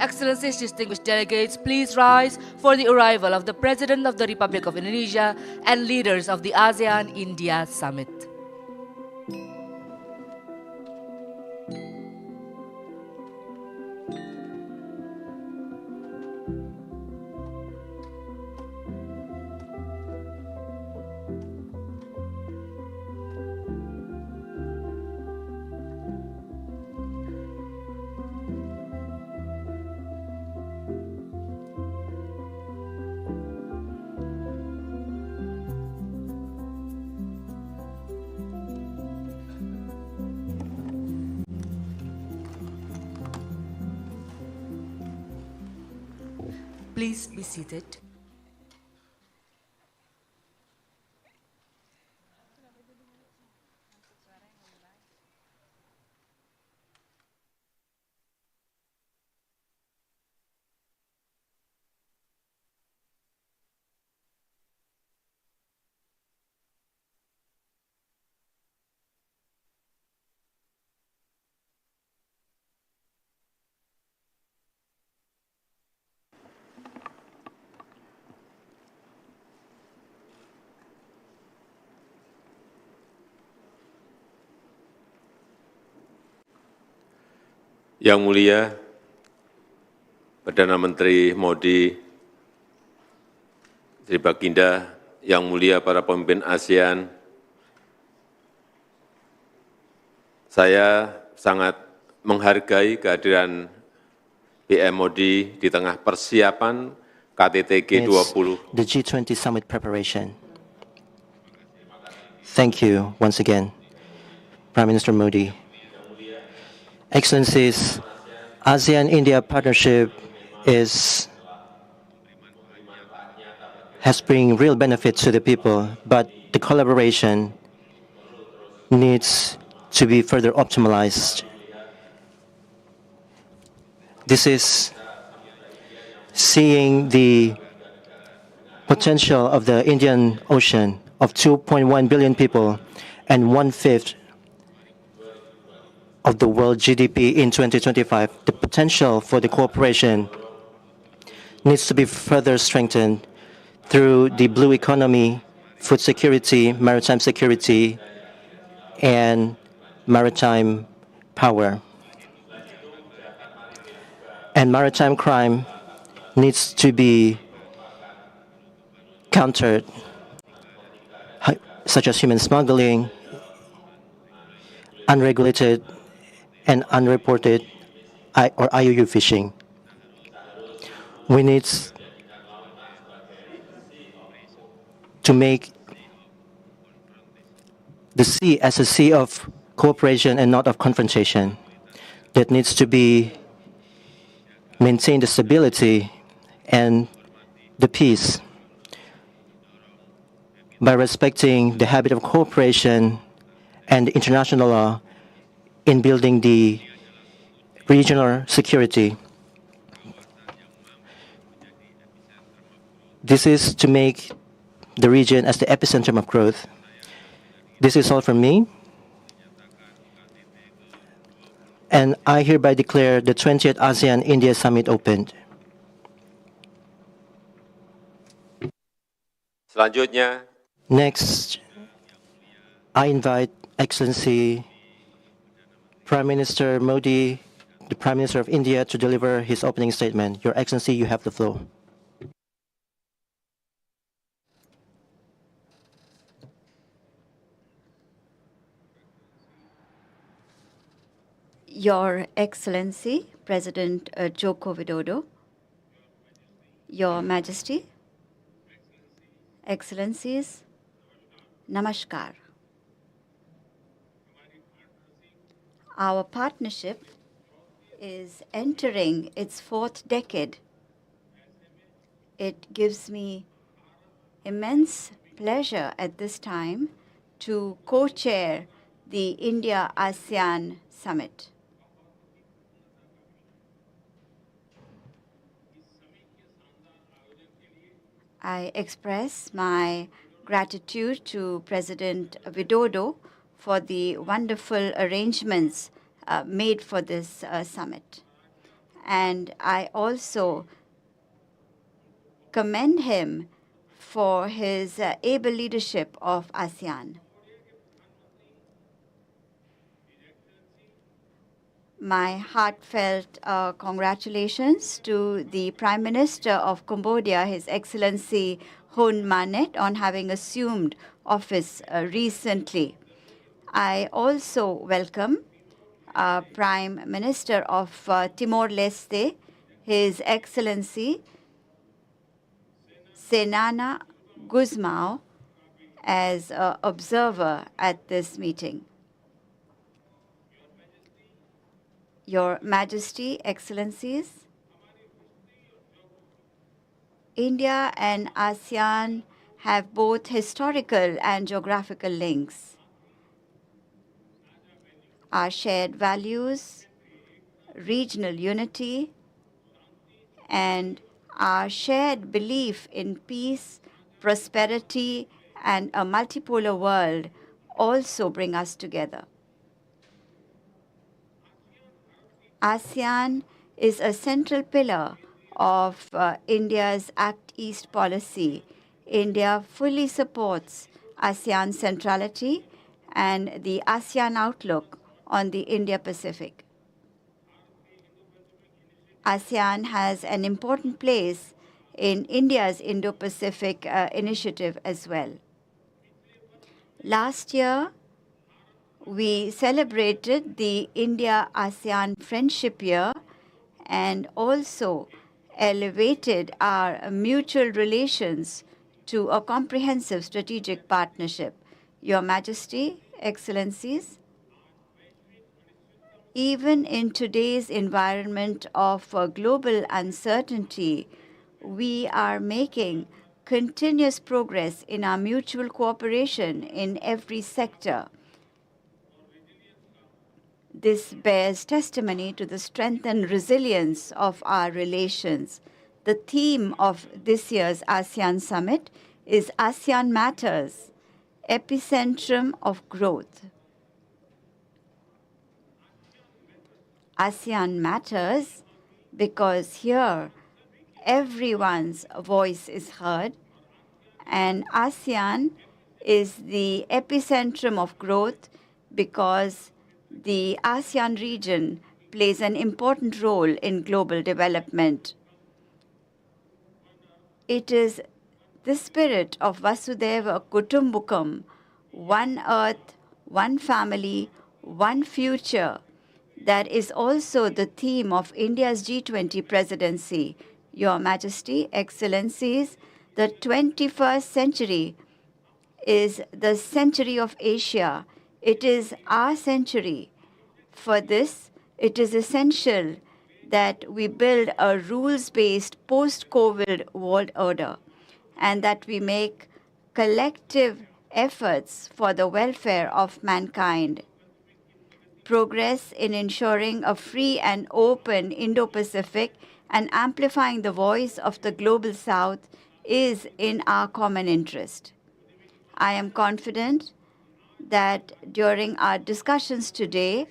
Excellencies, distinguished delegates, please rise for the arrival of the President of the Republic of Indonesia and leaders of the ASEAN-India Summit. Please be seated. Yang Mulia Perdana Menteri Modi, Sri Baginda, Yang Mulia para pemimpin ASEAN, saya sangat menghargai kehadiran PM Modi di tengah persiapan KTT G20. The G20 summit preparation. Thank you once again, Prime Minister Modi. Excellencies, ASEAN-India partnership has bring real benefit to the people, but the collaboration needs to be further optimized. This is seeing the potential of the Indian Ocean of 2.1 billion people and 1/5 of the world GDP in 2025. The potential for the cooperation needs to be further strengthened through the blue economy, food security, maritime security, and maritime power. And maritime crime needs to be countered, such as human smuggling, unregulated and unreported or IUU fishing. We need to make the sea as a sea of cooperation and not of confrontation. That needs to be maintain the stability and the peace by respecting the habit of cooperation and international law in building the regional security. This is to make the region as the epicenter of growth. This is all from me. And I hereby declare the 20th ASEAN-India Summit opened. Selanjutnya, Next, I invite Excellency Prime Minister Modi, the Prime Minister of India, to deliver his opening statement. Your Excellency, you have the floor. Your Excellency, President Joko Widodo, Your Majesty, Excellencies, Namaskar. Our partnership is entering its 4th decade. It gives me immense pleasure at this time to co-chair the India-ASEAN Summit. I express my gratitude to President Widodo for the wonderful arrangements made for this summit. and I also commend him for his able leadership of ASEAN. My heartfelt congratulations to the Prime Minister of Cambodia, His Excellency Hun Manet, on having assumed office recently. I also welcome Prime Minister of Timor-Leste, His Excellency Senana Gusmao, as an observer at this meeting. Your Majesty, Excellencies, India and ASEAN have both historical and geographical links. Our shared values, regional unity, and our shared belief in peace, prosperity, and a multipolar world also bring us together. ASEAN is a central pillar of India's Act East policy. India fully supports ASEAN centrality and the ASEAN outlook on the Indo-Pacific. ASEAN has an important place in India's Indo-Pacific initiative as well. Last year, we celebrated the India-ASEAN Friendship Year and also elevated our mutual relations to a comprehensive strategic partnership. Your Majesty, Excellencies, even in today's environment of global uncertainty, we are making continuous progress in our mutual cooperation in every sector. This bears testimony to the strength and resilience of our relations. The theme of this year's ASEAN Summit is ASEAN Matters, Epicentrum of Growth. ASEAN matters because here everyone's voice is heard, and ASEAN is the epicentrum of growth because the ASEAN region plays an important role in global development. It is the spirit of Vasudhaiva Kutumbakam, one earth, one family, one future, that is also the theme of India's G20 presidency. Your Majesty, Excellencies, the 21st century is the century of Asia. It is our century. For this, it is essential that we build a rules-based post-COVID world order and that we make collective efforts for the welfare of mankind. Progress in ensuring a free and open Indo-Pacific and amplifying the voice of the Global South is in our common interest. I am confident that during our discussions today,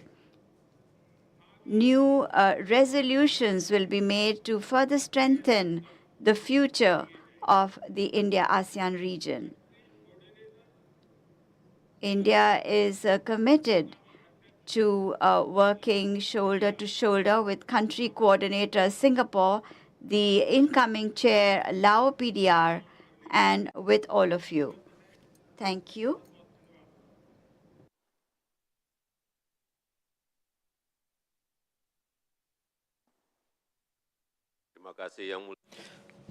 new resolutions will be made to further strengthen the future of the India-ASEAN region. India is committed to working shoulder to shoulder with country coordinator Singapore, the incoming chair Lao PDR, and with all of you. Thank you.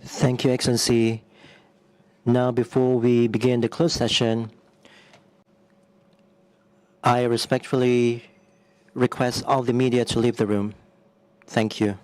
Thank you, Excellency. Now, before we begin the closed session, I respectfully request all the media to leave the room. Thank you.